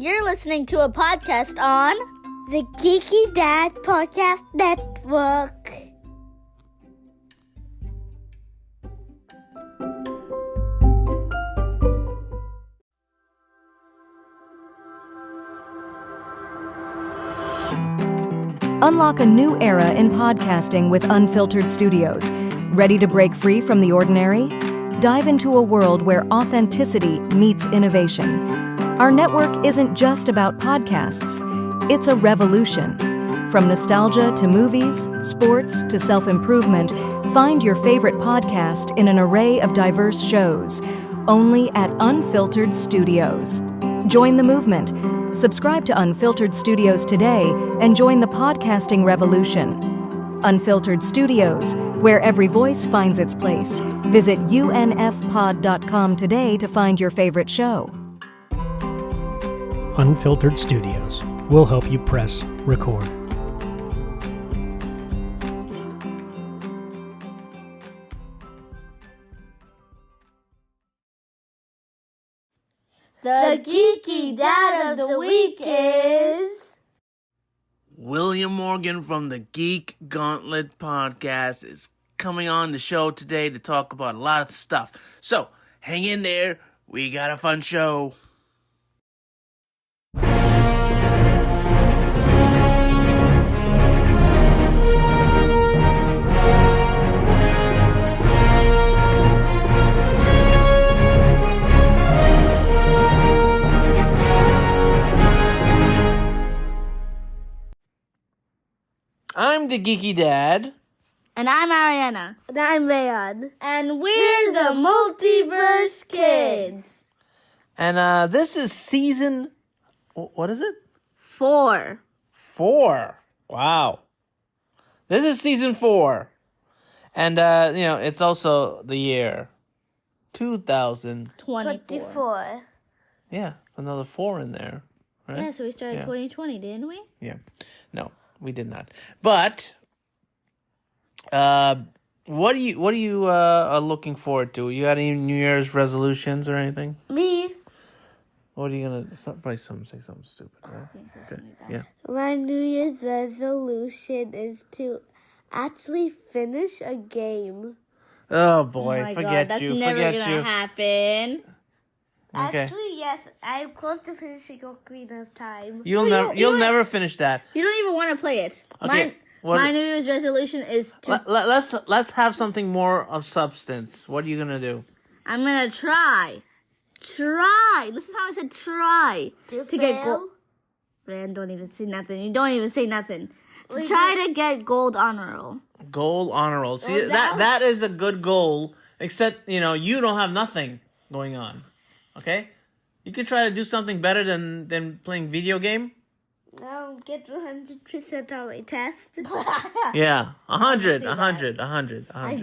You're listening to a podcast on the Geeky Dad Podcast Network. Unlock a new era in podcasting with Unfiltered Studios. Ready to break free from the ordinary? Dive into a world where authenticity meets innovation. Our network isn't just about podcasts. It's a revolution. From nostalgia to movies, sports to self-improvement, find your favorite podcast in an array of diverse shows, only at Unfiltered Studios. Join the movement. Subscribe to Unfiltered Studios today and join the podcasting revolution. Unfiltered Studios, where every voice finds its place. Visit unfpod.com today to find your favorite show. Unfiltered Studios will help you press record. The Geeky Dad of the Week is... William Morgan from the Geek Gauntlet Podcast is coming on the show today to talk about a lot of stuff. So, hang in there. We got a fun show. I'm the Geeky Dad. And I'm Ariana. And I'm Rayan. And we're the Multiverse Kids. And this is season... What is it? 4. 4. Wow. This is season 4. And, it's also the year 2024. 24. Yeah, another 4 in there. Right? Yeah, so we started 2020, didn't we? Yeah. No, we did not. But what are you looking forward to? You got any New Year's resolutions or anything? Me? What are you gonna probably say something stupid, right? Okay. Yeah. My New Year's resolution is to actually finish a game. Oh boy, Oh my forget God, that's you. never Forget gonna you. happen. Okay. Actually, yes, I'm close to finishing Ocarina of Time. You'll never finish that. You don't even want to play it. Okay. My New Year's resolution is to... Let's have something more of substance. What are you gonna do? I'm gonna try. Listen how I said try. To get gold. Rand, don't even say nothing. You don't even say nothing. To try to get gold honor roll. Goal honor roll. See, that is a good goal. Except you don't have nothing going on. Okay, you could try to do something better than playing video game. I'll get 100% on my test. Yeah, 100. I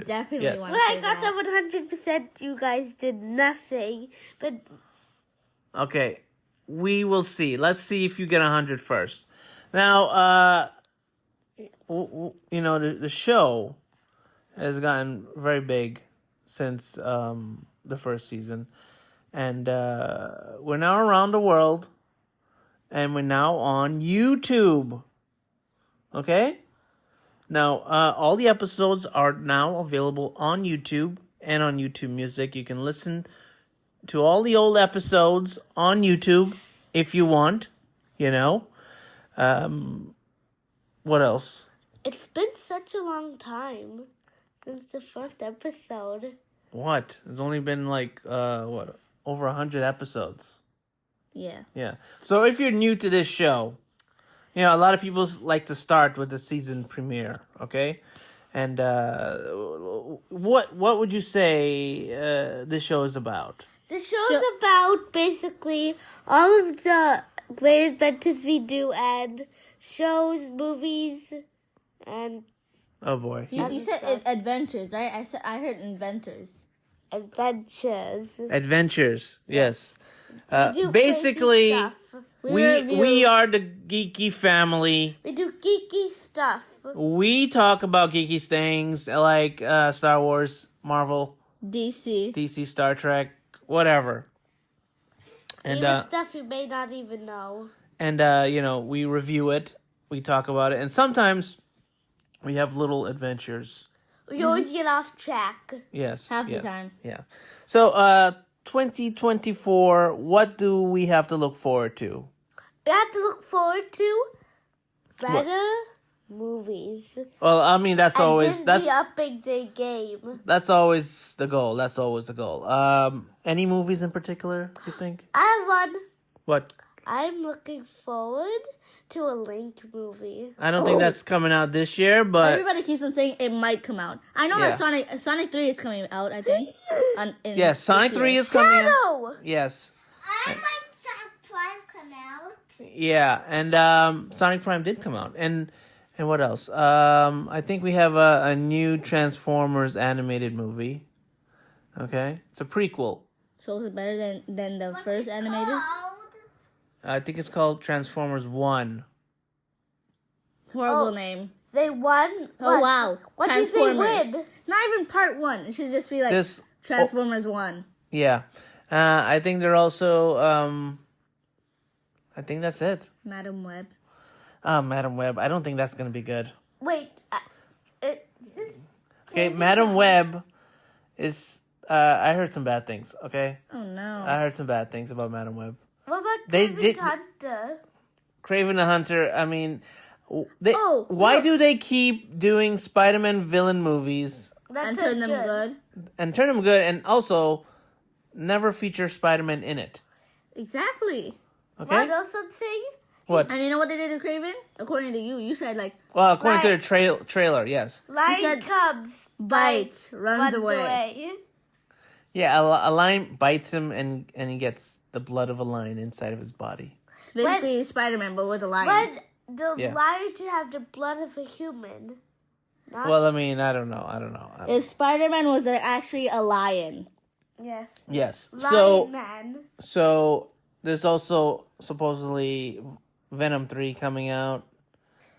definitely Yes. want When to I got that 100%, you guys did nothing. But Okay, we will see. Let's see if you get 100 first. Now, the show has gotten very big since the first season. And we're now around the world. And we're now on YouTube. Okay? Now, all the episodes are now available on YouTube and on YouTube Music. You can listen to all the old episodes on YouTube if you want. What else? it's been such a long time since the first episode. What? It's only been over 100 episodes. Yeah. Yeah. So if you're new to this show, a lot of people like to start with the season premiere, okay? And what would you say this show is about? The show's about basically all of the great adventures we do and shows, movies, and Oh boy. You said adventures, right? I heard inventors. adventures. Adventures. Yes. do Basically, crazy stuff. we are the geeky family. We do geeky stuff. We talk about geeky things like Star Wars, Marvel, DC. DC, Star Trek, whatever. And even stuff you may not even know. And we review it, we talk about it, and sometimes we have little adventures. We always get off track. Yes. Half the time. Yeah. So, 2024, what do we have to look forward to? We have to look forward to better movies. Well, I mean, that's And always Disney upping their game. that's always the goal. That's always the goal. Any movies in particular, you think? I have one. What? I'm looking forward to a Link movie. I don't think that's coming out this year, but Everybody keeps on saying it might come out. I know that Sonic 3 is coming out, I think. yes, Sonic 3 is coming out. Shadow! Yes. I'd like Sonic Prime come out. Yeah, and Sonic Prime did come out. And what else? I think we have a new Transformers animated movie. Okay? It's a prequel. So is it better than the first animated? I think it's called Transformers 1. Horrible name. They won? Oh, wow. What did they Transformers. win? Not even part 1. It should just be like Just- Transformers 1. Yeah. I think they're also... I think that's it. Madam Web. Madam Web. I don't think that's going to be good. Wait. Okay, Madam Web is... I heard some bad things, okay? Oh, no. I heard some bad things about Madam Web. What about They David did- Hunter? Kraven the Hunter, I mean... Oh, why look. do they keep doing Spider-Man villain movies And turn them good. and turn them good and also never feature Spider-Man in it? Exactly. Okay? Want to know something? What? And you know what they did to Craven? According to you, you said like Well, according to the trailer, yes. Lion said- comes, bites, runs away. Yeah, a lion bites him and he gets the blood of a lion inside of his body. Basically Spider-Man, but with a lion. But the Yeah. lion should have the blood of a human. Not Well, I mean, I don't know. If Spider-Man was actually a lion. yes. Yes. Lion man. So there's also supposedly Venom 3 coming out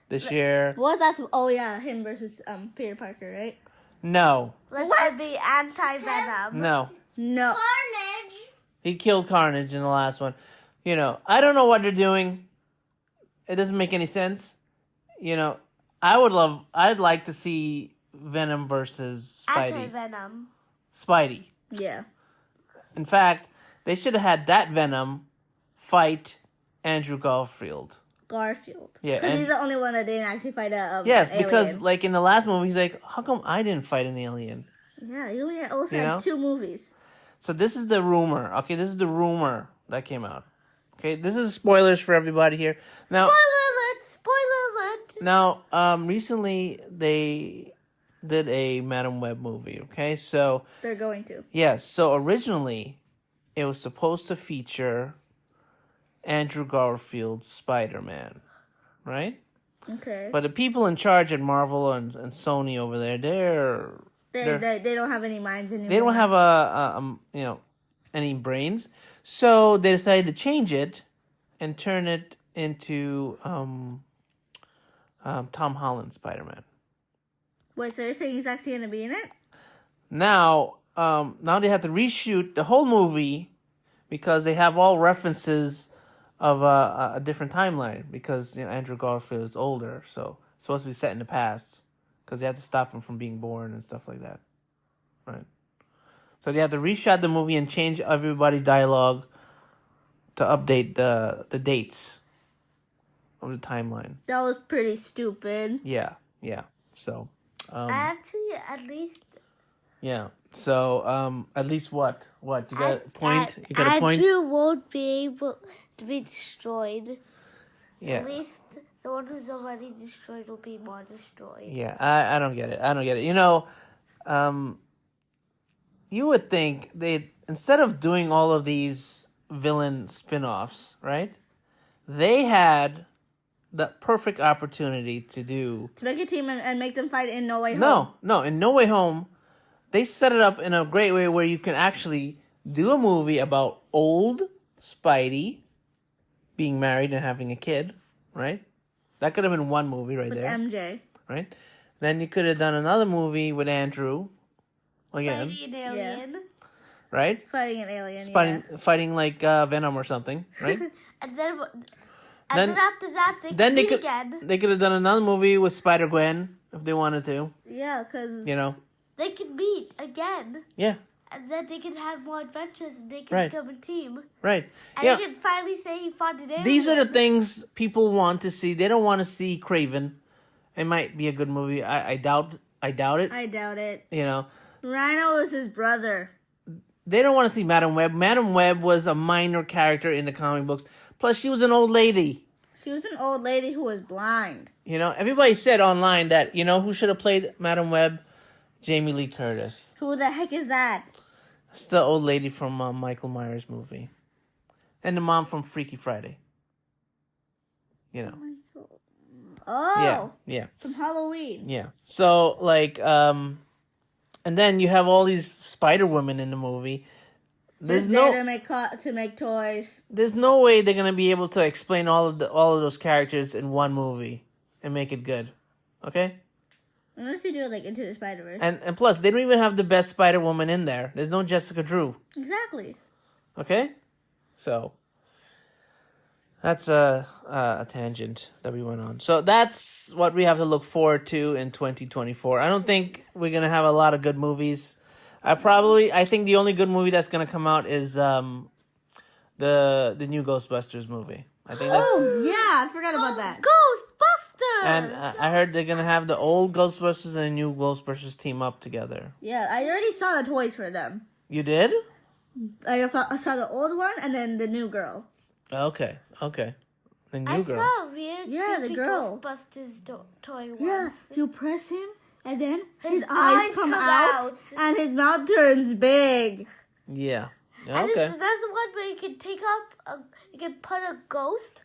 this year. What was that? Oh yeah, him versus Peter Parker, right? No. Like the anti-venom. No. No. Carnage. He killed Carnage in the last one. I don't know what they're doing. It doesn't make any sense. I'd like to see Venom versus Anti-venom. Spidey. Yeah. In fact, they should have had that Venom fight Andrew Garfield. Garfield. Yeah, Because and- he's the only one that didn't actually fight Yes, an because alien. like in the last movie, he's like, "How come I didn't fight an alien?" Yeah, he only also You know? had 2 movies. So this is the rumor. Okay, this is the rumor that came out. Okay, this is spoilers for everybody here. Now, Spoiler alert. Now, recently they did a Madam Web movie, okay? So, They're going to. yes, so originally it was supposed to feature Andrew Garfield's Spider-Man, right? Okay. But the people in charge at Marvel and Sony over there, They don't have any minds anymore. they don't have any brains. So they decided to change it and turn it into Tom Holland's Spider-Man. Wait, so you're saying he's actually going to be in it? Now they have to reshoot the whole movie because they have all references of a different timeline because Andrew Garfield is older, so it's supposed to be set in the past because they have to stop him from being born and stuff like that, right? So they have to reshot the movie and change everybody's dialogue to update the dates of the timeline. That was pretty stupid. Yeah. So, Actually, at least. yeah. So, at least what? What? You got a point? You got a point? Andrew won't be able to be destroyed. Yeah. At least the one who's already destroyed will be more destroyed. Yeah, I don't get it. You would think they'd, instead of doing all of these villain spin-offs, right? They had the perfect opportunity to do... To make a team and make them fight in No Way Home. No, in No Way Home, they set it up in a great way where you can actually do a movie about old Spidey being married and having a kid, right? That could have been one movie right With there, MJ. right? Then you could have done another movie with Andrew, again, Spidey and Alien. right? Fighting an alien. Fighting like Venom or something, right? And then Then- after that, they Then could they meet could again. they could have done another movie with Spider-Gwen if they wanted to. Yeah, because You know, They could meet again. yeah, And then they could have more adventures and they could Right. become a team. right, And yeah. they could finally say he fought an alien. These are the things people want to see. They don't want to see Craven. It might be a good movie. I doubt it. I doubt it. You know, Rhino is his brother. they don't want to see Madam Web. Madam Web was a minor character in the comic books. Plus, she was an old lady. She was an old lady who was blind. You know, everybody said online that, you know, who should have played Madam Web? Jamie Lee Curtis. Who the heck is that? It's the old lady from Michael Myers movie. And the mom from Freaky Friday. You know. Oh, Yeah. from Halloween. Yeah. So, like, and then you have all these Spider Women in the movie. Just there to make toys. There's no way they're gonna be able to explain all of those characters in one movie and make it good. Okay? Unless you do it like Into the Spider-Verse. And plus, they don't even have the best Spider Woman in there. There's no Jessica Drew. Exactly. Okay? So that's a tangent that we went on. So that's what we have to look forward to in 2024. I don't think we're gonna have a lot of good movies. I think the only good movie that's gonna come out is the new Ghostbusters movie. I think that's. Oh, yeah, I forgot about that. Ghostbusters! And I heard they're gonna have the old Ghostbusters and the new Ghostbusters team up together. Yeah, I already saw the toys for them. You did? I saw the old one and then the new girl. Okay. The new I girl. saw a weird Yeah, the creepy girl. Ghostbusters toy once. Yeah, you press him and then his His eyes eyes come come out out. and his mouth turns big. Yeah. And Okay. that's the one where you can you can put a ghost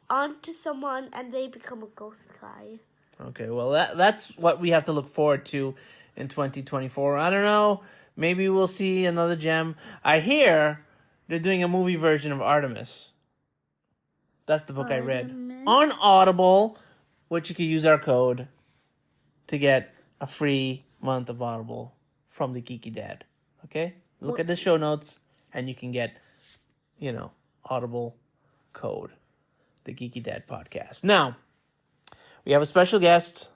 onto someone and they become a ghost guy. Okay, well, that's what we have to look forward to in 2024. I don't know. Maybe we'll see another gem. I hear they're doing a movie version of Artemis. That's the book I read. On Audible, which you can use our code to get a free month of Audible from the Geeky Dad. Okay? Look at the show notes, and you can get, Audible code. The Geeky Dad Podcast. Now, we have a special guest,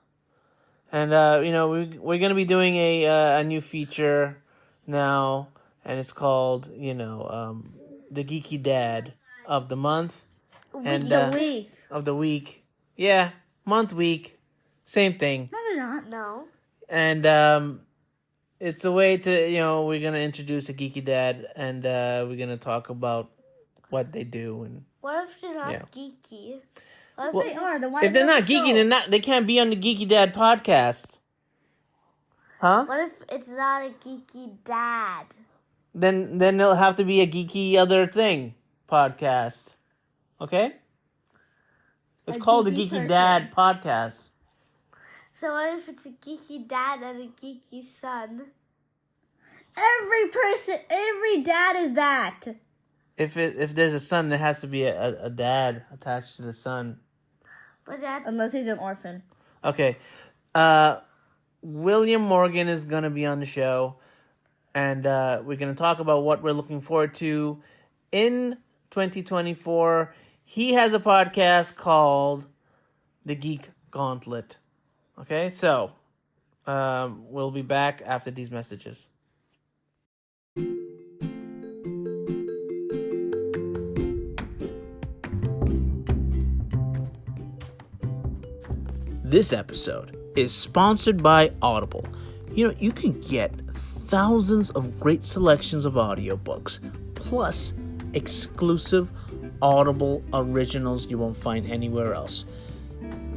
and we're gonna be doing a new feature now, and it's called the Geeky Dad of the month and of the week. Yeah, month, week, same thing. No, they're not. No. And it's a way to we're gonna introduce a Geeky Dad, and we're gonna talk about what they do and. What if they're not Yeah. geeky? Well, they are. Then why If they're don't not they geeky, show? they can't be on the Geeky Dad podcast. Huh? What if it's not a geeky dad? Then it'll have to be a geeky other thing podcast. Okay? It's A called the geeky Geeky person. Dad podcast. So what if it's a geeky dad and a geeky son? Every dad is that. If there's a son, there has to be a dad attached to the son. But that Unless he's an orphan. Okay. William Morgan is going to be on the show, and we're going to talk about what we're looking forward to in 2024. He has a podcast called The Geek Gauntlet. Okay, so we'll be back after these messages. This episode is sponsored by Audible. You can get thousands of great selections of audiobooks, plus exclusive Audible originals you won't find anywhere else.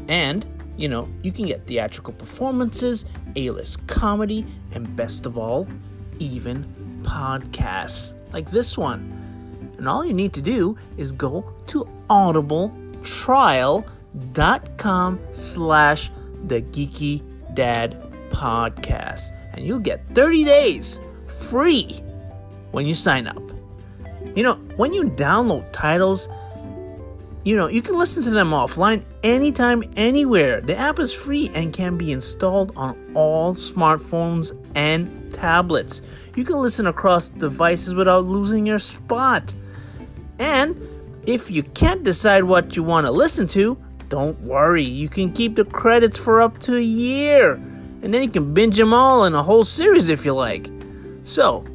And, you can get theatrical performances, A-list comedy, and best of all, even podcasts like this one. And all you need to do is go to audibletrial.com/The Geeky Dad Podcast, and you'll get 30 days free when you sign up. When you download titles, you can listen to them offline anytime, anywhere. The app is free and can be installed on all smartphones and tablets. You can listen across devices without losing your spot. And if you can't decide what you want to listen to, don't worry. You can keep the credits for up to a year. And then you can binge them all in a whole series if you like. So,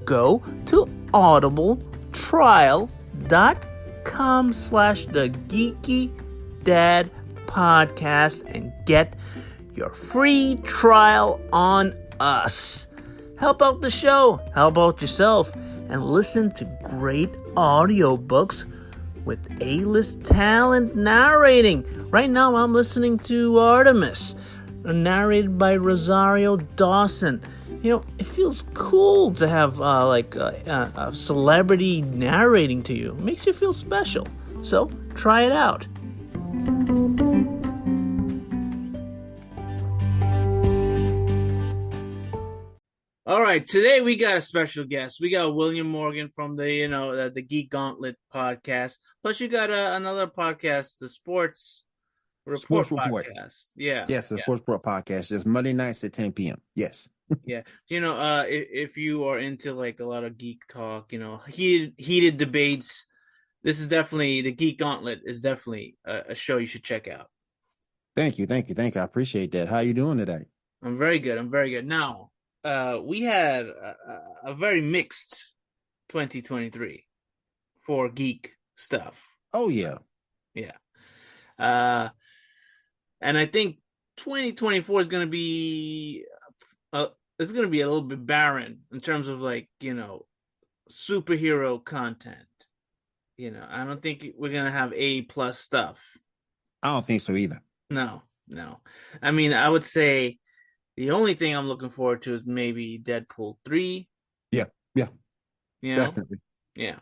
go to audibletrial.com/the Geeky Dad Podcast and get your free trial on us. Help out the show, help out yourself, and listen to great audiobooks with A-list talent narrating. Right now I'm listening to Artemis, narrated by Rosario Dawson. You know, it feels cool to have a celebrity narrating to you. It makes you feel special. So try it out. All right, today we got a special guest. We got William Morgan from the Geek Gauntlet Podcast. Plus, you got another podcast, the Sports Report Podcast. Yeah. Yes, the Sports Report Podcast. It's Monday nights at 10 p.m. Yes. Yeah. If you are into like a lot of geek talk, heated debates, this is definitely, the Geek Gauntlet is definitely a show you should check out. Thank you. I appreciate that. How are you doing today? I'm very good. Now, we had a very mixed 2023 for geek stuff. Oh, yeah. Yeah. And I think 2024 is going to be it's going to be a little bit barren in terms of superhero content. I don't think we're going to have A+ stuff. I don't think so either. No. I mean, I would say the only thing I'm looking forward to is maybe Deadpool 3. Yeah. Definitely. Yeah.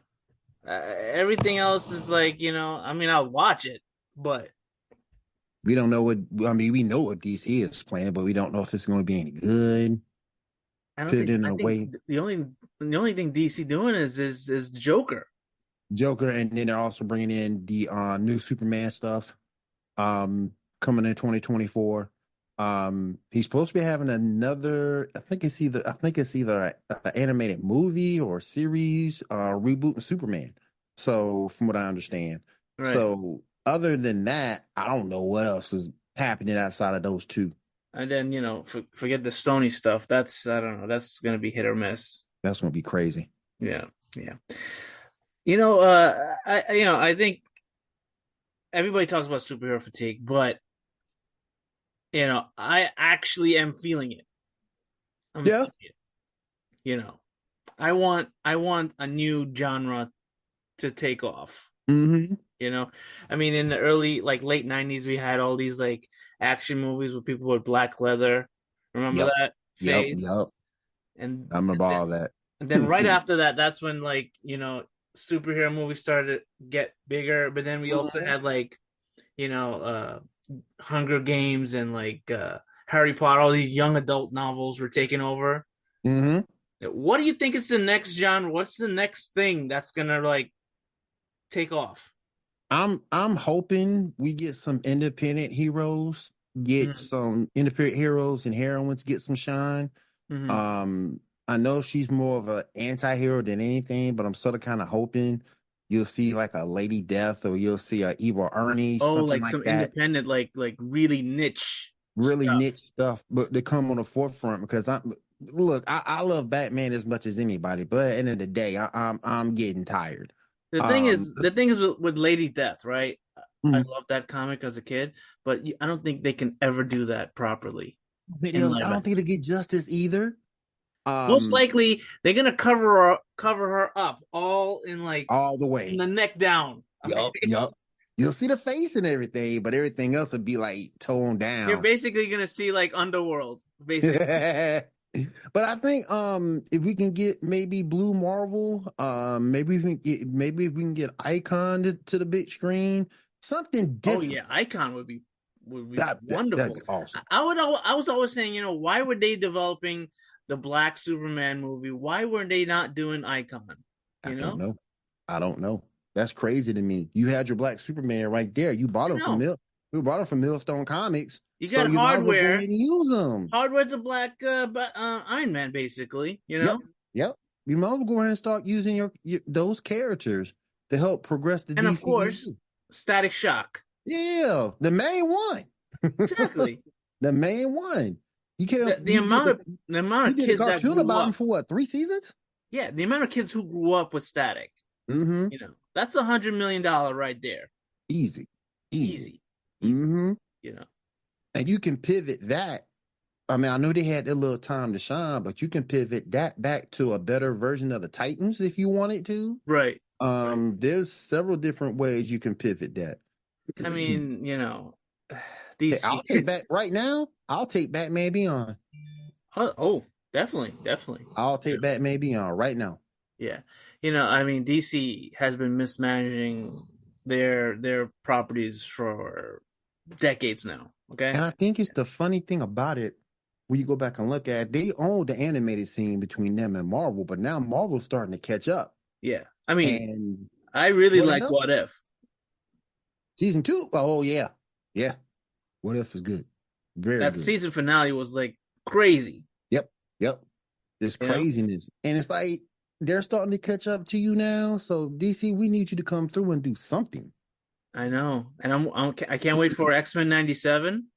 Everything else is I'll watch it, but we don't know we know what DC is planning, but we don't know if it's going to be any good. I think the only thing DC doing is Joker, and then they're also bringing in the new Superman stuff coming in 2024. He's supposed to be having another, I think it's either an animated movie or series rebooting Superman. So from what I understand. Right. So other than that, I don't know what else is happening outside of those two. And then, forget the Sony stuff. I don't know. That's going to be hit or miss. That's going to be crazy. Yeah. I think everybody talks about superhero fatigue, but I actually am feeling it. Feeling it. I want a new genre to take off. Mm-hmm. I mean, in the early, late 90s, we had all these action movies with people with black leather. Remember that phase? Yep. And I remember all that. And then right after that, that's when superhero movies started to get bigger. But then we also had Hunger Games and Harry Potter. All these young adult novels were taking over. Mm-hmm. What do you think is the next genre? What's the next thing that's gonna take off? I'm hoping we get some independent heroes, some independent heroes and heroines get some shine. Mm-hmm. I know she's more of an anti-hero than anything, but I'm sort of kind of hoping you'll see a Lady Death or you'll see a Evil Ernie. Oh, some that. Independent, really niche, niche stuff, but they come on the forefront because I love Batman as much as anybody, but at the end of the day, I'm getting tired. The thing is with Lady Death, right? Mm-hmm. I loved that comic as a kid, but I don't think they can ever do that properly. I don't think they get justice either. Most likely, they're gonna cover her up all in all the way, from the neck down. Yup. You'll see the face and everything, but everything else would be toned down. You're basically gonna see Underworld, basically. But I think if we can get maybe Blue Marvel, maybe if we can get Icon to the big screen, something different. Oh yeah, Icon would be wonderful. That'd be awesome. I was always saying, why were they developing the Black Superman movie? Why weren't they not doing Icon? I don't know. That's crazy to me. You had your Black Superman right there. You bought him from Millstone Comics. You So got you might as well go hardware. ahead and use them. Hardware's a black Iron Man, basically. You know. Yep. You might as well go ahead and start using your those characters to help progress the And of DCU. course, Static Shock. Yeah, the main one. Exactly. The main one. You can't. The amount of you did a kids that cartoon grew about up. him for what, 3 seasons? Yeah, the amount of kids who grew up with Static. Mm-hmm. You know, that's $100 million right there. Easy. You know, And you can pivot that. I mean, I know they had their little time to shine, but you can pivot that back to a better version of the Titans if you wanted to. right. There's several different ways you can pivot that. I mean, you know, Hey, DC. I'll take back right now. I'll take Batman Beyond. Oh, definitely. I'll take Batman Beyond right now. Yeah, you know, I mean, DC has been mismanaging their properties for decades now. Okay, And I think it's the funny thing about it, when you go back and look at it, they own the animated scene between them and Marvel, but now Marvel's starting to catch up. yeah. I mean, And I really What like If? What If. season 2, oh yeah. What If is good. Very That good. season finale was like crazy. Yep. There's You know? craziness. And it's like they're starting to catch up to you now. So DC, we need you to come through and do something. I know, and I can't wait for X-Men '97.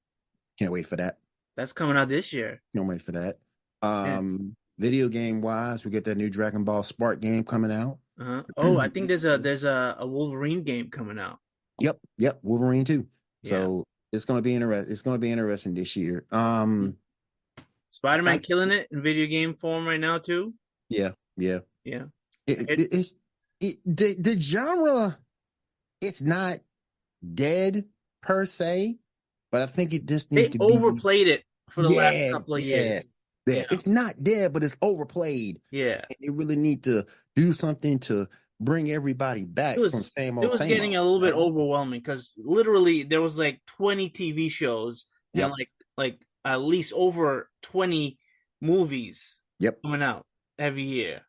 Can't wait for that. That's coming out this year. Can't wait for that. Video game wise, we get that new Dragon Ball Spark game coming out. Oh, I think there's a Wolverine game coming out. Yep. Wolverine too. Yeah. So it's gonna be interesting. It's gonna be interesting this year. Spider-Man killing it in video game form right now too. Yeah. It- The genre, it's not dead per se, but I think it just needs They to be overplayed it for the last couple of years. Yeah. It's not dead, but it's overplayed. Yeah. And they really need to do something to bring everybody back from same old. It was getting a little bit overwhelming because literally there was like 20 TV shows and like at least over 20 movies coming out every year.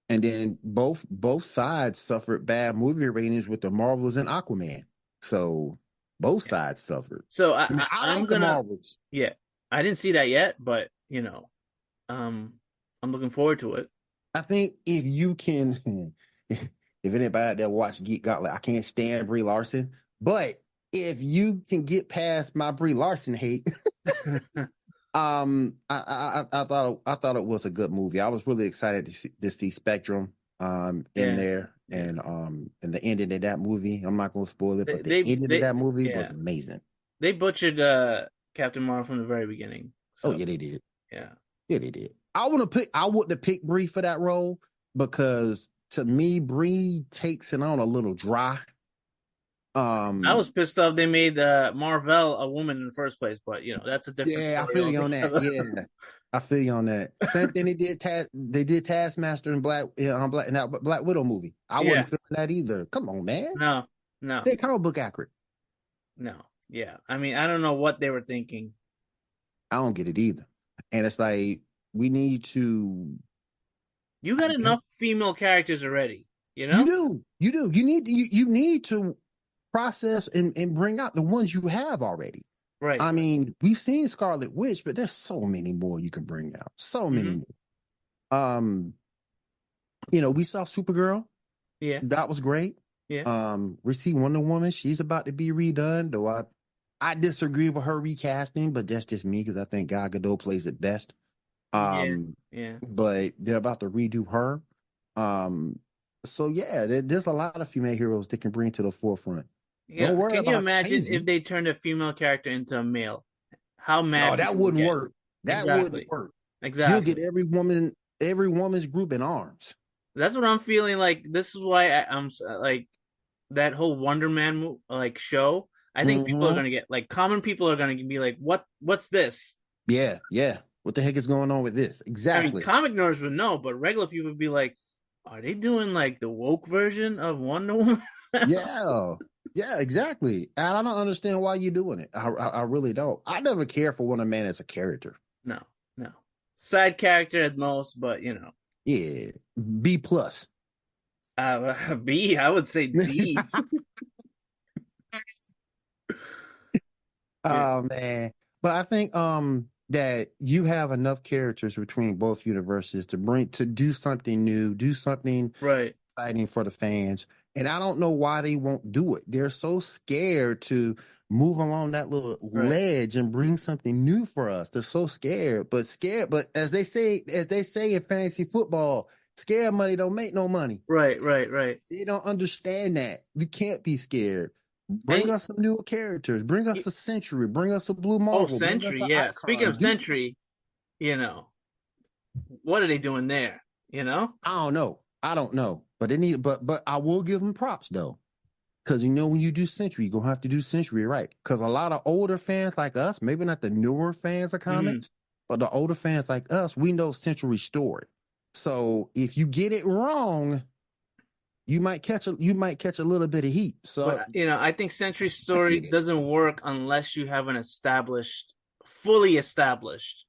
And then both sides suffered bad movie ratings with the Marvels and Aquaman. So both sides suffered. So I like the Marvels. Yeah, I didn't see that yet, but you know, I'm looking forward to it. I think if you can, if anybody out there watch Geek Gauntlet, I can't stand Brie Larson, but if you can get past my Brie Larson hate, I thought it was a good movie. I was really excited to see Spectrum in there, and the ending of that movie. I'm not gonna spoil it, but the ending of that movie was amazing. They butchered Captain Marvel from the very beginning. So, oh yeah, they did. Yeah, they did. I wouldn't have picked Brie for that role because to me, Brie takes it on a little dry. I was pissed off they made Marvel a woman in the first place, but you know that's a different. Yeah, I feel you on that. Yeah, I feel you on that. Same thing they did Taskmaster in Black Widow movie. I wasn't feeling that either. Come on, man. No. They comic book accurate. No, yeah. I mean, I don't know what they were thinking. I don't get it either. And it's like we need to. You got enough female characters already. You know, you do. You need to process and bring out the ones you have already. Right. I mean, we've seen Scarlet Witch, but there's so many more you can bring out. So many more. You know, we saw Supergirl. Yeah. That was great. Yeah. We see Wonder Woman. She's about to be redone, though I disagree with her recasting, but that's just me because I think Gal Gadot plays it best. Yeah. But they're about to redo her. So yeah, there's a lot of female heroes they can bring to the forefront. Yeah. Don't worry Can you about imagine changing. if they turned a female character into a male? How mad? No, that wouldn't work. That wouldn't work. Exactly. You'll get every woman's group in arms. That's what I'm feeling like. This is why I'm like that whole Wonder Man like show. I think people are gonna get like common people are gonna be like, what's this? Yeah. What the heck is going on with this? Exactly. I mean, comic nerds would know, but regular people would be like, are they doing like the woke version of Wonder Woman? Yeah, exactly. And I don't understand why you're doing it. I really don't. I never care for Wonder Man as a character. No. Side character at most, but you know. Yeah, B+. B, I would say D. Oh man, But I think that you have enough characters between both universes to do something new, do something Right. exciting for the fans. And I don't know why they won't do it. They're so scared to move along that little ledge and bring something new for us. They're so scared. But as they say in fantasy football, scared money don't make no money. Right. They don't understand that. You can't be scared. Bring us some new characters. Bring us a Century. Bring us a Blue Marvel. Century, yeah. Icon. Speaking of Century, what are they doing there? I don't know. But they need. But I will give them props though, because when you do Century, you're gonna have to do Century right. Because a lot of older fans like us, maybe not the newer fans of comics, but the older fans like us, we know Century's story. So if you get it wrong, you might catch a little bit of heat. So I think Century's story doesn't work unless you have an fully established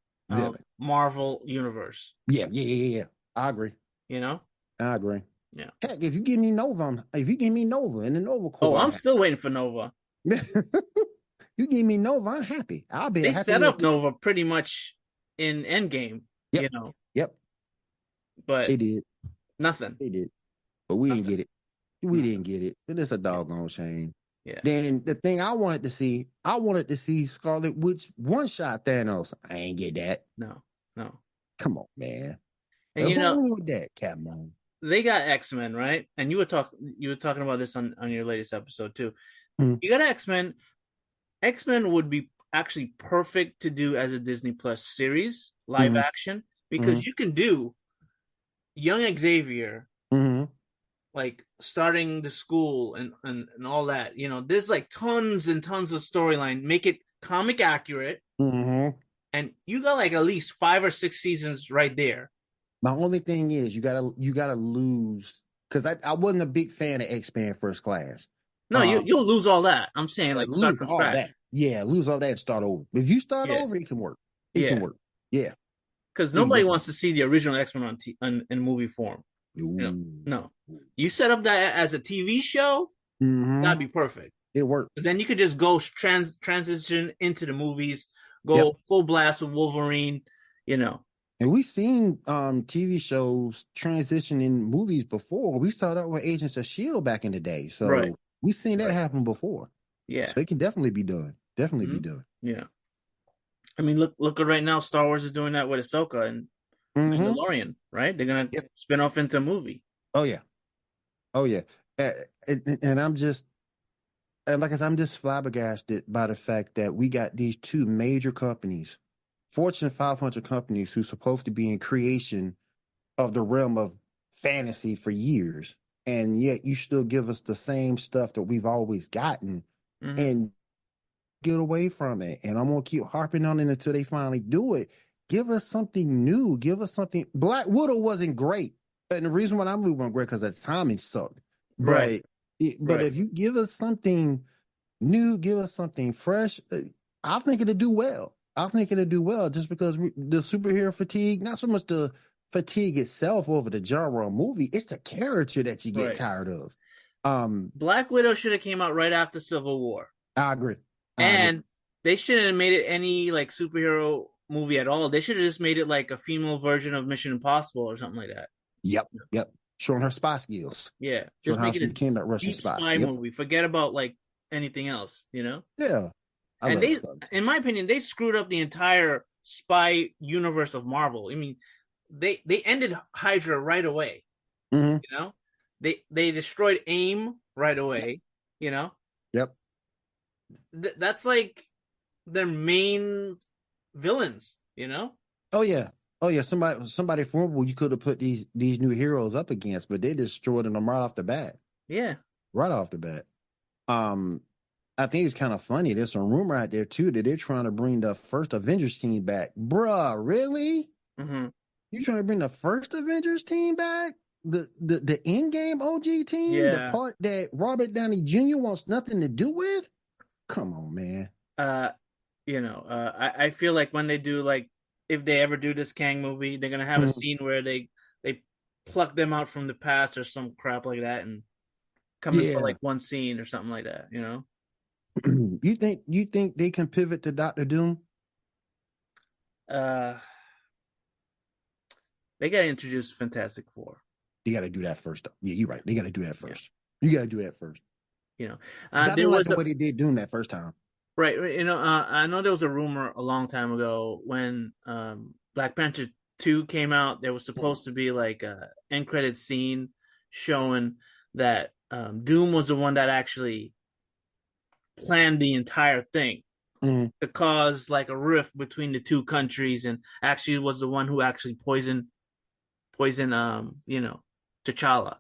Marvel universe. Yeah. I agree. I agree. Yeah. Heck, if you give me Nova in the Nova Corps. Oh, I'm still waiting for Nova. You give me Nova, I'm happy. They set up Nova pretty much in Endgame. Yep. Yep. But they did nothing. They did. But we didn't get it. We didn't get it. It is a doggone shame. Yeah. Then the thing I wanted to see Scarlet Witch one-shot Thanos. I ain't get that. No. Come on, man. And who with that, Captain? They got X-Men, right? And you were talking about this on your latest episode too. You got X-Men. X-Men would be actually perfect to do as a Disney Plus series, live action, because you can do young Xavier like starting the school and all that. There's like tons and tons of storyline. Make it comic accurate, and you got like at least 5 or 6 seasons right there. My only thing is you gotta lose, because I wasn't a big fan of X-Men First Class. No, you'll lose all that. I'm saying like start from scratch. That. Yeah, lose all that and start over. If you start over, it can work. It can work. Yeah. Because nobody wants to see the original X-Men in movie form. No. You set up that as a TV show, that'd be perfect. It worked. Then you could just go transition into the movies, go full blast with Wolverine, And we've seen TV shows transition in movies before. We saw that with Agents of S.H.I.E.L.D. back in the day. So we've seen that happen before. Yeah. So it can definitely be done. Be done. Yeah. I mean, look at right now, Star Wars is doing that with Ahsoka and Mandalorian, right? They're going to spin off into a movie. Oh, yeah. And I'm just, like I said, I'm just flabbergasted by the fact that we got these two major companies, Fortune 500 companies, who's supposed to be in creation of the realm of fantasy for years. And yet you still give us the same stuff that we've always gotten and get away from it. And I'm going to keep harping on it until they finally do it. Give us something new. Give us something. Black Widow wasn't great. And the reason why that movie wasn't great because the timing sucked. But if you give us something new, give us something fresh, I think it'll do well. Just because the superhero fatigue, not so much the fatigue itself over the genre of movie, it's the character that you get tired of. Black Widow should have came out right after Civil War. I agree. They shouldn't have made it any like superhero movie at all. They should have just made it like a female version of Mission Impossible or something like that. Yep. Showing her spy skills. Yeah. Just make it a deep spy movie. Forget about like anything else, Yeah. And they, in my opinion, they screwed up the entire spy universe of Marvel. I mean, they ended Hydra right away. They destroyed AIM right away. Yep. That's like their main villains. Oh yeah. Somebody formidable you could have put these new heroes up against, but they destroyed them right off the bat. Yeah. Right off the bat. I think it's kind of funny. There's some rumor out there too that they're trying to bring the first Avengers team back. Bruh, really? You trying to bring the first Avengers team back? The in-game OG team? Yeah. The part that Robert Downey Jr. wants nothing to do with? Come on, man. I feel like when they do, like, if they ever do this Kang movie, they're gonna have a scene where they pluck them out from the past or some crap like that and come in for like one scene or something like that. You think they can pivot to Doctor Doom? Uh, they got to introduce Fantastic Four. They got to do that first. Yeah, you're right. They got to do that first. Yeah. You got to do that first. You know, Because I there didn't like was the way they did Doom that first time. right. You know, I know there was a rumor a long time ago when Black Panther 2 came out. There was supposed to be like a end credit scene showing that Doom was the one that actually planned the entire thing to cause like a rift between the two countries, and actually was the one who actually poisoned T'Challa.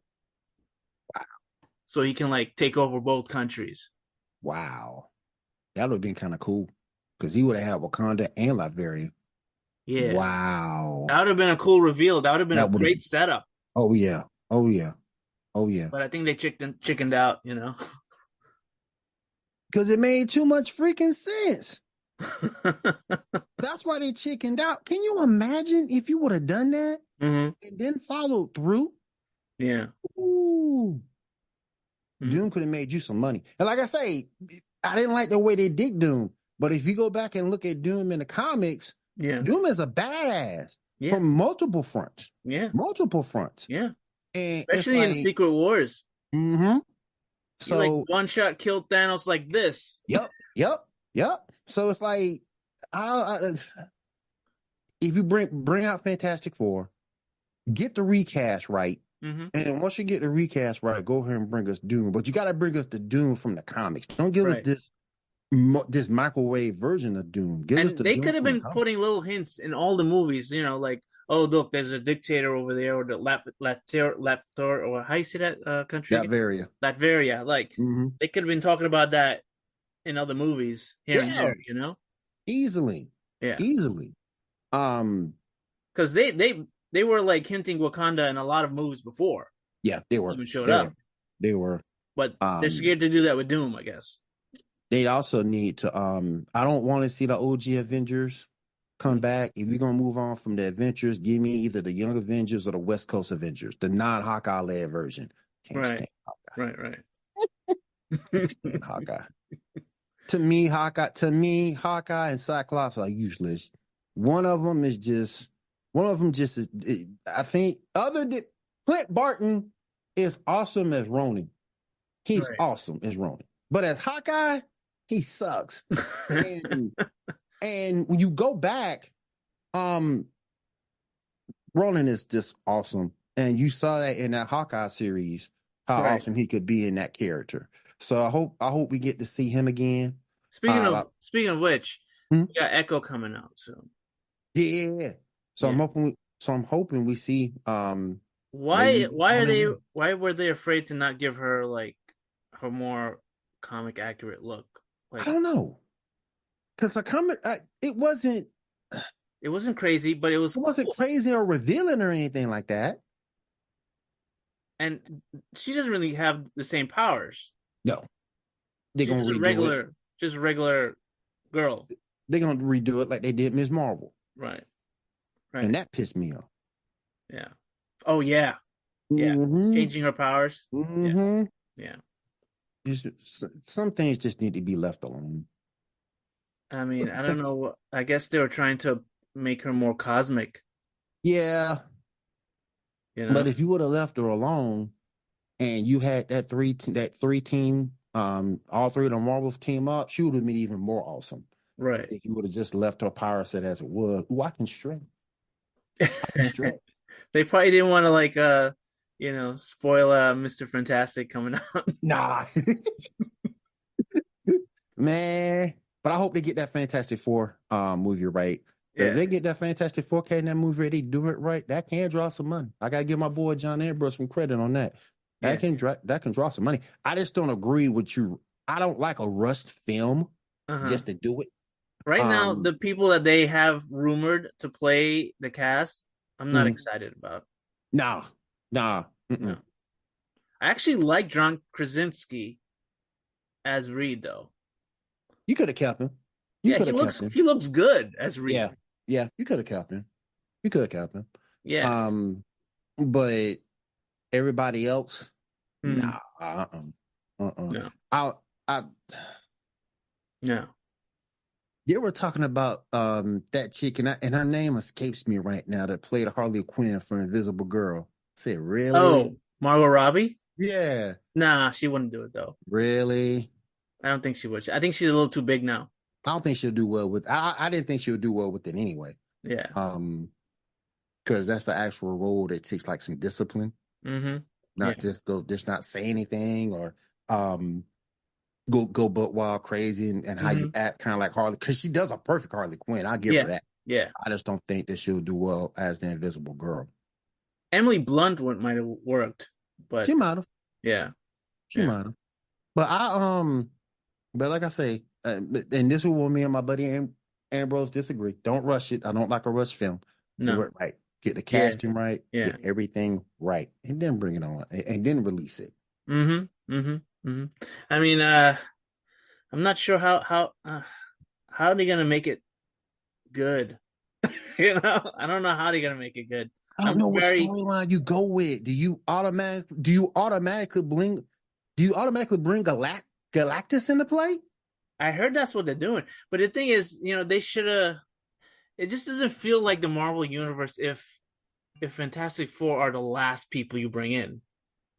Wow. So he can like take over both countries. Wow. That would have been kind of cool. Because he would have had Wakanda and Latveria. Yeah. Wow. That would have been a cool reveal. That would have been a great setup. Oh yeah. Oh yeah. Oh yeah. But I think they chickened out, you know. Because it made too much freaking sense. That's why they chickened out. Can you imagine if you would have done that and then followed through? Yeah. Ooh. Doom could have made you some money. And like I say, I didn't like the way they did Doom. But if you go back and look at Doom in the comics, Doom is a badass from multiple fronts. Yeah. Multiple fronts. Yeah. And especially in Secret Wars. Mm-hmm. So he like one shot killed Thanos like this. Yep. So it's like, if you bring out Fantastic Four, get the recast right, and then once you get the recast right, go ahead and bring us Doom. But you got to bring us the Doom from the comics. Don't give us this microwave version of Doom. Give us the they Doom could have been putting little hints in all the movies, you know, like, oh, look, there's a dictator over there, or the Laptor, or how you say that country? Latveria. Like, they could have been talking about that in other movies here and there, you know? Easily. Because they were like hinting Wakanda in a lot of movies before. Yeah, they were. Even showed up. They were. But they're scared to do that with Doom, I guess. They also need to, I don't want to see the OG Avengers come back. If you're going to move on from the Avengers, give me either the Young Avengers or the West Coast Avengers, the non-Hawkeye-led version. Can't stand Hawkeye. Right. Can't stand Hawkeye. To me, Hawkeye and Cyclops are useless. One of them just is, I think, other than Clint Barton is awesome as Ronin. He's awesome as Ronin. But as Hawkeye, he sucks. And when you go back, Ronin is just awesome. And you saw that in that Hawkeye series, how awesome he could be in that character. So I hope we get to see him again. Speaking of which, we got Echo coming out soon. Yeah. So I'm hoping we see why were they afraid to not give her like her more comic accurate look? Like, I don't know. Because the comic it wasn't crazy, but it wasn't crazy or revealing or anything like that. And she doesn't really have the same powers. No. They're going to redo it. Just a regular girl. They're going to redo it like they did Ms. Marvel. Right. And that pissed me off. Yeah. Oh, yeah. Yeah. Changing her powers. Yeah. Just, some things just need to be left alone. I mean, I don't know. I guess they were trying to make her more cosmic. Yeah. You know? But if you would have left her alone and you had that three team, all three of the Marvels team up, she would have been even more awesome. Right. If you would have just left her power set as it was. Ooh, I can stretch. They probably didn't want to like spoil Mr. Fantastic coming out. Nah. Man. But I hope they get that Fantastic Four movie right. Yeah. If they get that Fantastic 4K in that movie, they do it right, that can draw some money. I gotta give my boy John Ambrose some credit on that. That can draw some money. I just don't agree with you. I don't like a rushed film just to do it. Right now, the people that they have rumored to play the cast, I'm not excited about. Nah. No. I actually like John Krasinski as Reed, though. You could have kept him. He looks good as Reed. Yeah. You could have kept him. Yeah. But everybody else, nah. No. No. You were talking about that chick, and her name escapes me right now, that played Harley Quinn for Invisible Girl. I said, really? Oh, Margot Robbie? Yeah. Nah, she wouldn't do it though. Really? I don't think she would. I think she's a little too big now. I don't think she'll do well with. I didn't think she'll do well with it anyway. Yeah. Because that's the actual role that takes like some discipline. Mm-hmm. Not just not say anything or go butt wild crazy and how you act kind of like Harley, because she does a perfect Harley Quinn. I'll give her that. Yeah. I just don't think that she'll do well as the Invisible Girl. Emily Blunt might have worked, but She might have. Yeah. She might have. But but like I say, and this is where me and my buddy Ambrose disagree. Don't rush it. I don't like a rush film. No. Do it right. Get the casting right. Yeah. Get everything right, and then bring it on, and then release it. I mean, I'm not sure how are they gonna make it good. You know, I don't know how they're gonna make it good. I don't know what storyline you go with. Do you automatically bring Galactus into play? I heard that's what they're doing, but the thing is, you know, they should have. It just doesn't feel like the Marvel universe if Fantastic Four are the last people you bring in.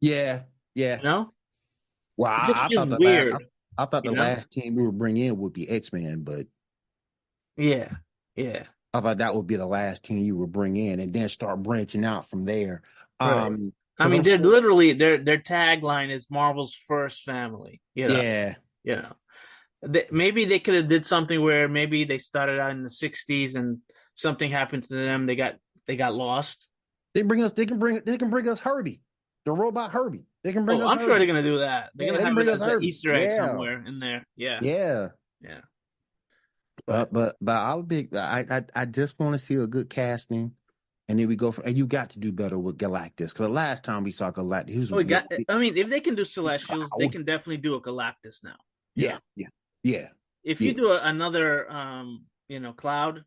Yeah. You know? Well, I thought the last team we would bring in would be X-Men, but yeah. I thought that would be the last team you would bring in, and then start branching out from there. Right. I mean, they're literally their tagline is Marvel's first family. You know? Yeah. You know. Maybe they could have did something where maybe they started out in the 60s and something happened to them. They got lost. They can bring us Herbie, the robot Herbie. They can bring us. I'm sure they're gonna do that. They're gonna have an Easter egg somewhere in there. Yeah. But I would be. I just want to see a good casting, and then we go and you got to do better with Galactus, because the last time we saw Galactus, I mean, if they can do Celestials, they can definitely do a Galactus now. Yeah. If you do another, Cloud,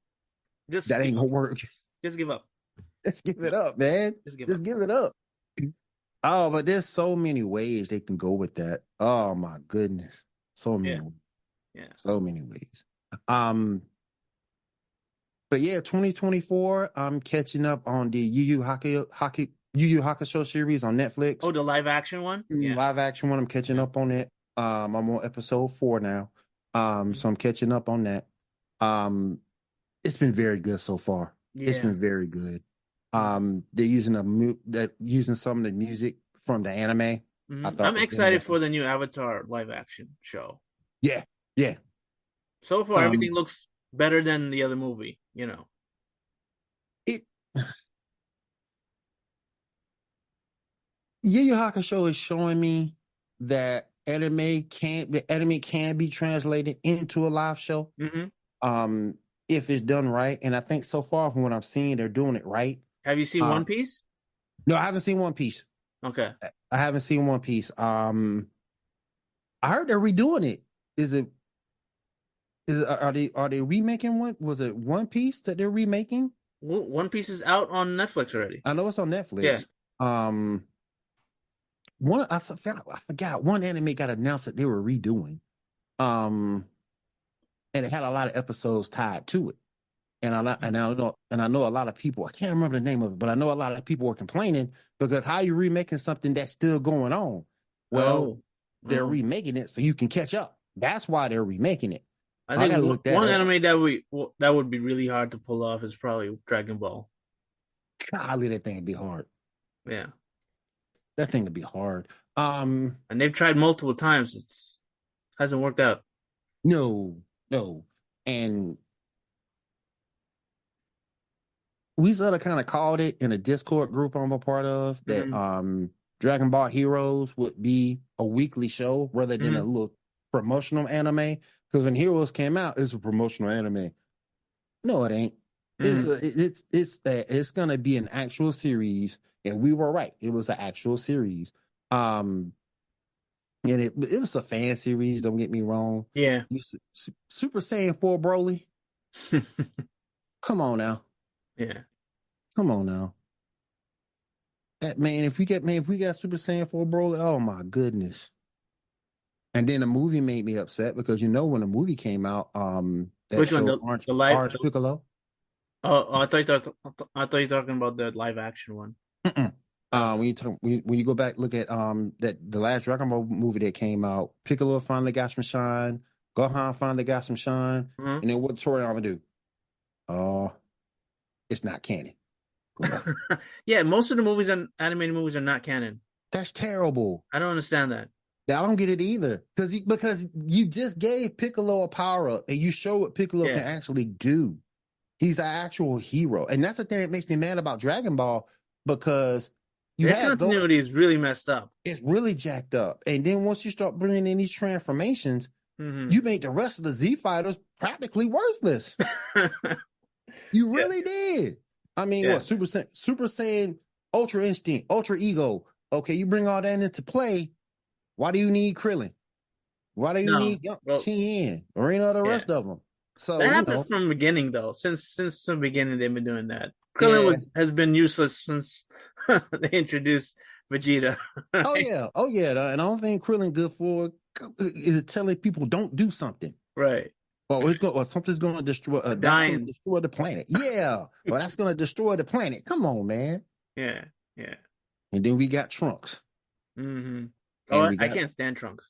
that ain't gonna work. Just give up. Just give it up, man. Just give it up. Oh, but there's so many ways they can go with that. Oh my goodness, so many. So many ways. But yeah, 2024. I'm catching up on the Yu Yu Hakusho series on Netflix. Oh, the live action one. Live action one. I'm catching up on it. I'm on episode 4 now. So I'm catching up on that. It's been very good so far. Yeah. It's been very good. They're using some of the music from the anime. Mm-hmm. I'm excited for the new Avatar live action show. Yeah. So far, everything looks better than the other movie. You know, Yu Yu Hakusho is showing me that anime can be translated into a live show. Mm-hmm. If it's done right, and I think so far from what I'm seeing, they're doing it right. Have you seen One Piece? No, I haven't seen One Piece. Okay, I haven't seen One Piece. I heard they're redoing it. Are they remaking one? Was it One Piece that they're remaking? One Piece is out on Netflix already. I know it's on Netflix. Yeah. I forgot one anime got announced that they were redoing. And it had a lot of episodes tied to it. And I know a lot of people, I can't remember the name of it, but I know a lot of people were complaining because how you remaking something that's still going on? Well, they're remaking it so you can catch up. That's why they're remaking it. I think one anime that would be really hard to pull off is probably Dragon Ball. Golly, that thing would be hard. Yeah. That thing would be hard. And they've tried multiple times. It hasn't worked out. No. And we sort of kind of called it in a Discord group I'm a part of that Dragon Ball Heroes would be a weekly show rather than a little promotional anime. Because when Heroes came out, it's a promotional anime. No, it ain't. It's gonna be an actual series, and we were right. It was an actual series. And it was a fan series. Don't get me wrong. Yeah. Super Saiyan 4 Broly. Come on now. Yeah. Come on now. If we got Super Saiyan 4 Broly, oh my goodness. And then the movie made me upset because when the movie came out, that Which one? show The live? Orange Piccolo. I thought you were talking about the live action one. Mm-mm. When you go back look at the last Dragon Ball movie that came out, Piccolo finally got some shine, Gohan finally got some shine, Mhm. and then what Toriyama do? It's not canon. Yeah, most of the movies and animated movies are not canon. That's terrible. I don't understand that. I don't get it either because you just gave Piccolo a power up and you show what Piccolo Yeah. can actually do. He's an actual hero, and that's the thing that makes me mad about Dragon Ball because you That had continuity is really messed up. it's really jacked up, and then once you start bringing in these transformations, Mhm. you make the rest of the Z fighters practically worthless. You really did. I mean, Yeah. what Super Saiyan, Ultra Instinct, Ultra Ego. Okay, you bring all that into play. Why do you need Krillin? Why do you need Tien or any of the rest of them? So that happened from the beginning, though. Since the beginning, they've been doing that. Krillin has been useless since they introduced Vegeta. Oh yeah. And the only thing Krillin good for is telling people don't do something. Right. Or something's going to destroy. That's going to destroy the planet. Yeah. Well, that's going to destroy the planet. Come on, man. Yeah. And then we got Trunks. Mm-hmm. Oh, I can't stand Trunks.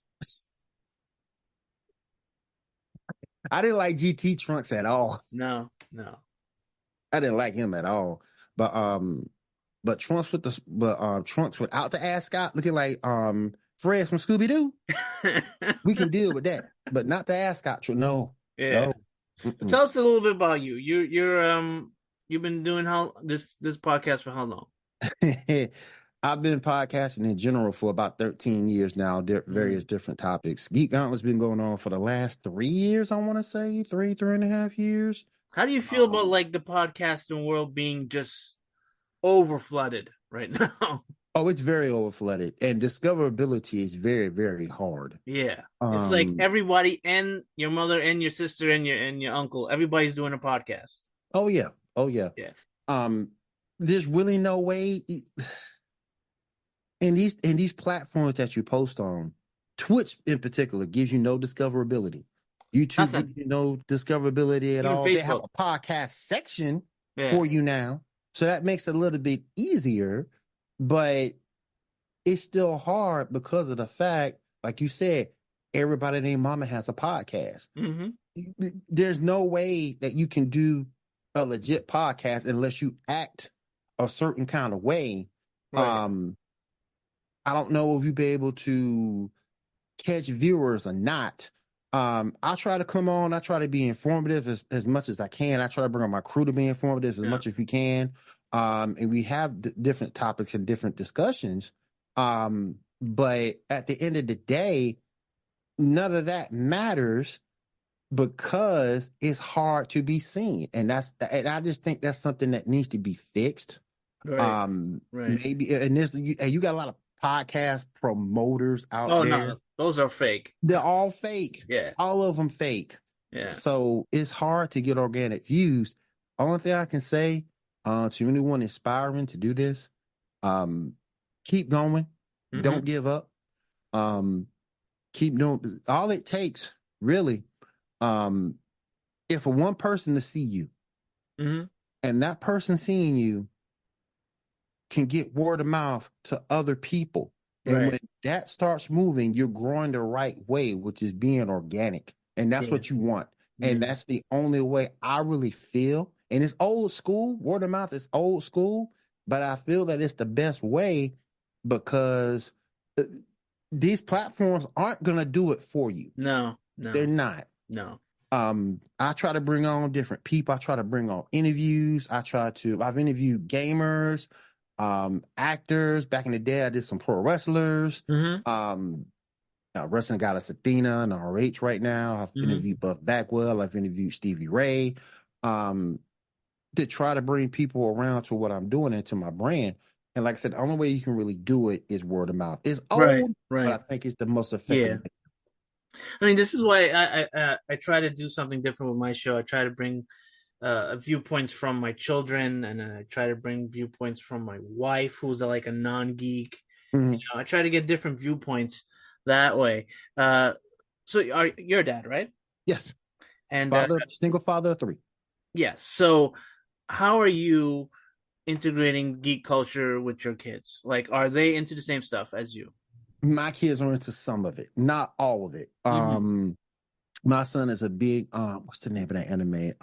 I didn't like GT Trunks at all. No. I didn't like him at all. But Trunks Trunks without the ascot, looking like Fred from Scooby Doo. We can deal with that, but not the ascot. No. Yeah. No. Tell us a little bit about you. You've been doing this podcast for how long? I've been podcasting in general for about 13 years now, various different topics. Geek Gauntlet's been going on for the last 3 years, I want to say, 3.5 years. How do you feel about like the podcasting world being just overflooded right now? Oh, it's very overflooded, and discoverability is very, very hard. Yeah, it's like everybody and your mother and your sister and your uncle, everybody's doing a podcast. Oh yeah. There's really no way. And these platforms that you post on, Twitch in particular, gives you no discoverability. YouTube gives you no discoverability at all. Facebook. They have a podcast section for you now, so that makes it a little bit easier, but it's still hard because of the fact, like you said, everybody named Mama has a podcast. Mm-hmm. There's no way that you can do a legit podcast unless you act a certain kind of way. Right. I don't know if you'll be able to catch viewers or not. I try to come on. I try to be informative as much as I can. I try to bring on my crew to be informative as much as we can. And we have different topics and different discussions. But at the end of the day, none of that matters because it's hard to be seen. And I just think that's something that needs to be fixed. Right. Maybe, and you got a lot of podcast promoters out there. Oh, no, those are fake. They're all fake. Yeah. All of them fake. Yeah. So it's hard to get organic views. Only thing I can say to anyone aspiring to do this, keep going. Mm-hmm. Don't give up. Keep doing. All it takes, really, if for one person to see you, and that person seeing you can get word of mouth to other people. And when that starts moving, you're growing the right way, which is being organic. And that's what you want. And that's the only way I really feel. And it's old school. Word of mouth is old school. But I feel that it's the best way because these platforms aren't going to do it for you. No. They're not. No. I try to bring on different people. I try to bring on interviews. I've interviewed gamers, actors. Back in the day, I did some pro wrestlers. Wrestling goddess Athena and RH right now. I've interviewed Buff Bagwell. I've interviewed Stevie Ray. To try to bring people around to what I'm doing and to my brand. And like I said, the only way you can really do it is word of mouth. It's old, but I think it's the most effective. Yeah. I mean, this is why I try to do something different with my show. I try to bring viewpoints from my children, and I try to bring viewpoints from my wife, who's like a non-geek. I try to get different viewpoints that way. So you're a dad, right? Yes. And Single father of 3. yeah, so how are you integrating geek culture with your kids? Like, are they into the same stuff as you? My kids are into some of it, not all of it. My son is a big what's the name of that anime?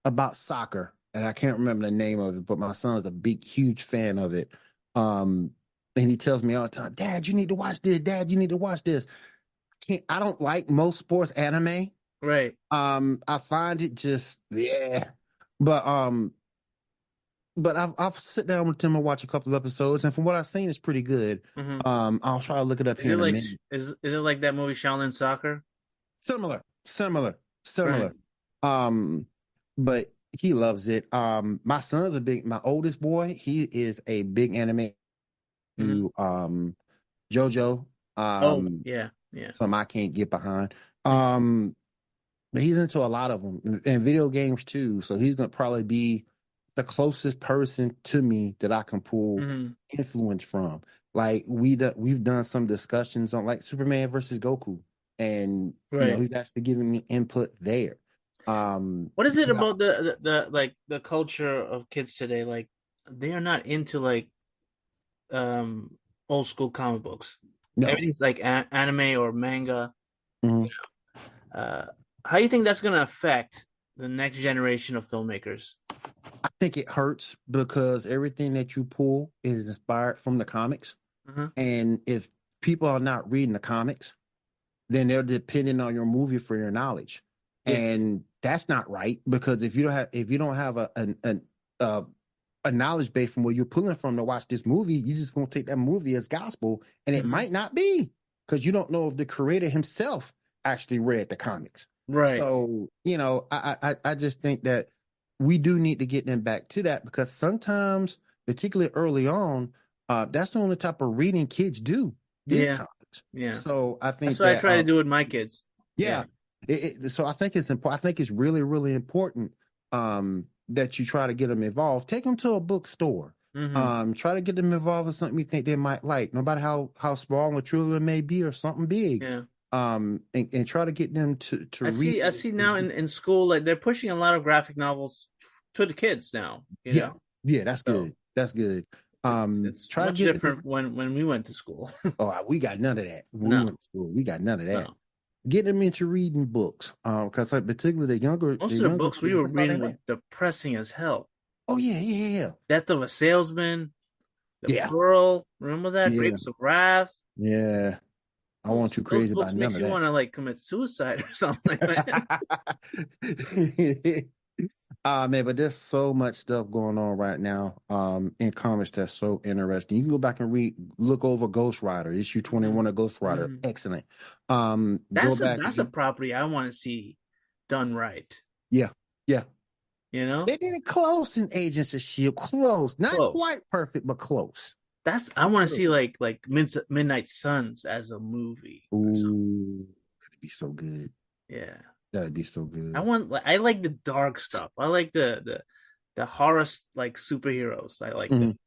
About soccer, and I can't remember the name of it, but my son is a big, huge fan of it. And he tells me all the time, "Dad, you need to watch this. Dad, you need to watch this." I don't like most sports anime. Right. I find it just but I'll sit down with him and watch a couple of episodes, and from what I've seen, it's pretty good. I'll try to look it up here in a minute. Is it like that movie Shaolin Soccer? Similar. Right. But he loves it. My son's my oldest boy, he is a big anime to JoJo. Something I can't get behind. But he's into a lot of them, and video games too. So he's gonna probably be the closest person to me that I can pull influence from. Like we've done some discussions on like Superman versus Goku, and he's actually giving me input there. What is it about the culture of kids today? Like they are not into like old school comic books. No. Everything's like anime or manga. How do you think that's going to affect the next generation of filmmakers? I think it hurts because everything that you pull is inspired from the comics. And if people are not reading the comics, then they're depending on your movie for your knowledge. And that's not right, because if you don't have a knowledge base from where you're pulling from to watch this movie, you just won't take that movie as gospel, and it might not be, because you don't know if the creator himself actually read the comics. Right. So, I just think that we do need to get them back to that, because sometimes, particularly early on, that's the only type of reading kids do. Comics. Yeah. So I think that's what I try to do with my kids. Yeah. So I think it's important. I think it's really, really important that you try to get them involved. Take them to a bookstore. Try to get them involved with something you think they might like, no matter how small or true it may be, or something big. Yeah. And try to get them to read. I see now in school, like they're pushing a lot of graphic novels to the kids now. Yeah, that's good. That's good. It's try much to get different when we went to school. We got none of that. When we went to school, we got none of that. No. Get them into reading books, because like particularly the younger. Most of the books we were reading were depressing as hell. Oh yeah. Death of a Salesman. The Pearl. Remember that? Grapes of Wrath. Yeah. I want you crazy about none of that. You want to like commit suicide or something like that. Man, but there's so much stuff going on right now in comics that's so interesting. You can go back and look over Ghost Rider, issue 21 of Ghost Rider. Excellent. That's a property I want to see done right. Yeah. They did it close in Agents of S.H.I.E.L.D. Close. Not quite perfect, but close. I want to see like Midnight Suns as a movie. Ooh, that'd be so good. Yeah, that'd be so good. I like the dark stuff. I like the horror like superheroes. I like them.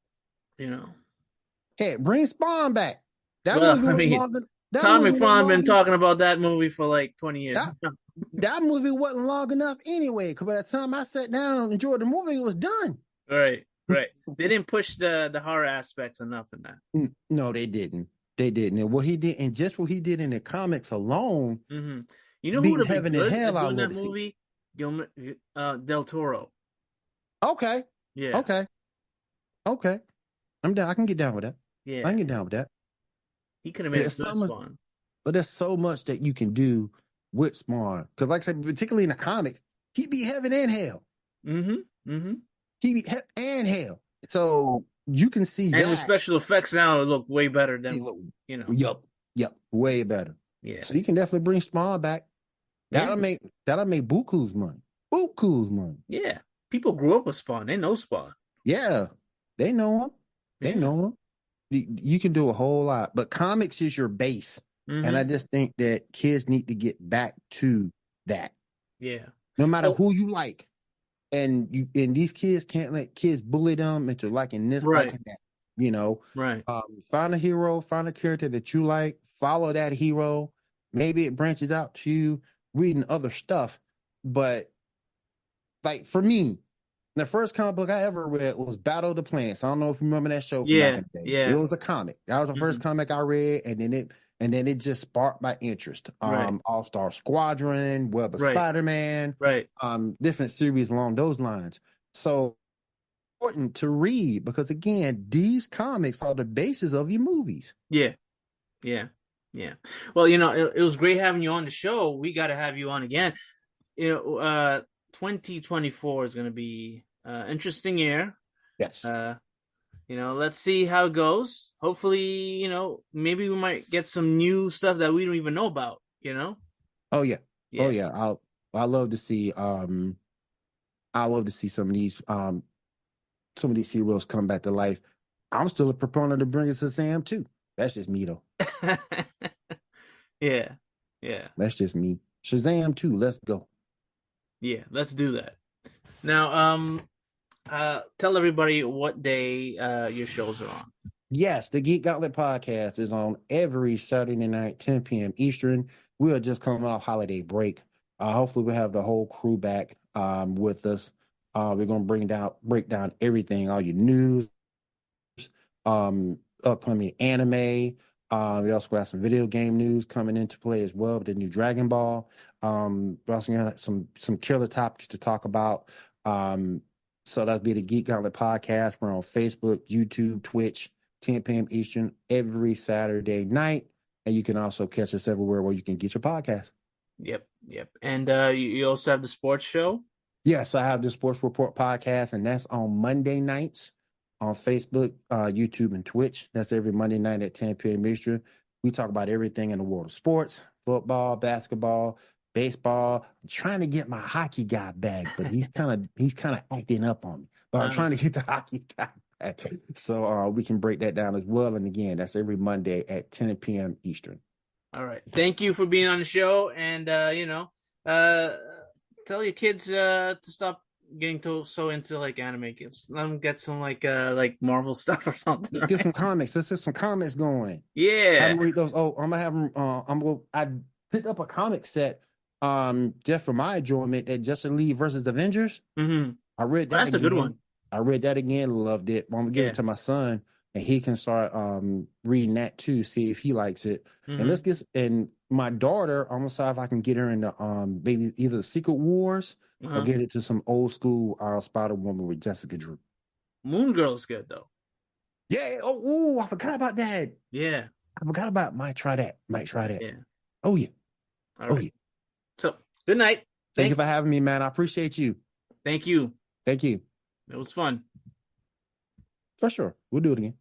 Hey, bring Spawn back. Todd McFarlane been talking about that movie for like 20 years. That movie wasn't long enough anyway, because by the time I sat down and enjoyed the movie, it was done. Right. They didn't push the horror aspects enough in that. No, they didn't. And what he did, and just what he did in the comics alone, you know who would have been good at doing that movie? Del Toro. Okay. Yeah. Okay. I'm down. I can get down with that. Yeah. I can get down with that. He could have made a good Spawn. But there's so much that you can do with Spawn. Because like I said, particularly in the comics, he'd be heaven and hell. He'd be heaven and hell. So you can see that. And with special effects now, it look way better than, Yep. Way better. Yeah. So you can definitely bring Spawn back. That'll make buku's money. Yeah. People grew up with Spawn. They know Spawn. Yeah. They know him. You can do a whole lot, but comics is your base. And I just think that kids need to get back to that. Yeah. No matter who you like. And these kids can't let kids bully them into liking this, liking that. Right. Find a hero, find a character that you like, follow that hero, maybe it branches out to you reading other stuff. But like for me, the first comic book I ever read was Battle of the Planets. I don't know if you remember that show from back in the day. Yeah. It was a comic. That was the first comic I read, and then it just sparked my interest. Right. All-Star Squadron, Web of Right. Spider-Man, Right. different series along those lines. So important to read because again, these comics are the basis of your movies. Yeah. Well, it was great having you on the show. We got to have you on again. 2024 is going to be interesting year. Yes. Let's see how it goes. Hopefully, maybe we might get some new stuff that we don't even know about, Oh yeah. Oh yeah. I love to see some of these heroes come back to life. I'm still a proponent of bringing Shazam too. That's just me though. Yeah. That's just me. Shazam too. Let's go. Yeah, let's do that. Now, tell everybody what day your shows are on. Yes, the Geek Gauntlet Podcast is on every Saturday night, 10 p.m. Eastern. We are just coming off holiday break. Hopefully we'll have the whole crew back with us. We're going to break down everything, all your news, upcoming anime. We also got some video game news coming into play as well with the new Dragon Ball. We also got some killer topics to talk about. So that'll be the Geek Gauntlet Podcast. We're on Facebook, YouTube, Twitch, 10 p.m. Eastern every Saturday night. And you can also catch us everywhere where you can get your podcast. Yep. And you also have the sports show? Yes, I have the Sports Report podcast, and that's on Monday nights on Facebook, YouTube, and Twitch. That's every Monday night at 10 p.m. Eastern. We talk about everything in the world of sports, football, basketball, baseball. I'm trying to get my hockey guy back, but he's kind of acting up on me. But I'm trying to get the hockey guy back. So we can break that down as well. And again, that's every Monday at 10 p.m. Eastern. All right. Thank you for being on the show. And, tell your kids to stop getting so into like anime. Let them get some like Marvel stuff or something. Let's get some comics. Let's get some comics going. Yeah. Have them read those. Oh, I'm gonna have them. I picked up a comic set just for my enjoyment at Justice League versus Avengers. Mm-hmm. I read that. That's a good one. I read that again, loved it. I'm gonna give it to my son, and he can start reading that too, see if he likes it. Mm-hmm. And my daughter, I'm gonna see if I can get her into maybe either the Secret Wars or get it to some old school Spider-Woman with Jessica Drew. Moon Girl's good though. Yeah. Oh, I forgot about that. Yeah. I forgot about might try that. Yeah. Oh yeah. All right. Yeah. So good night. Thank you for having me, man. I appreciate you. Thank you. Thank you. It was fun. For sure. We'll do it again.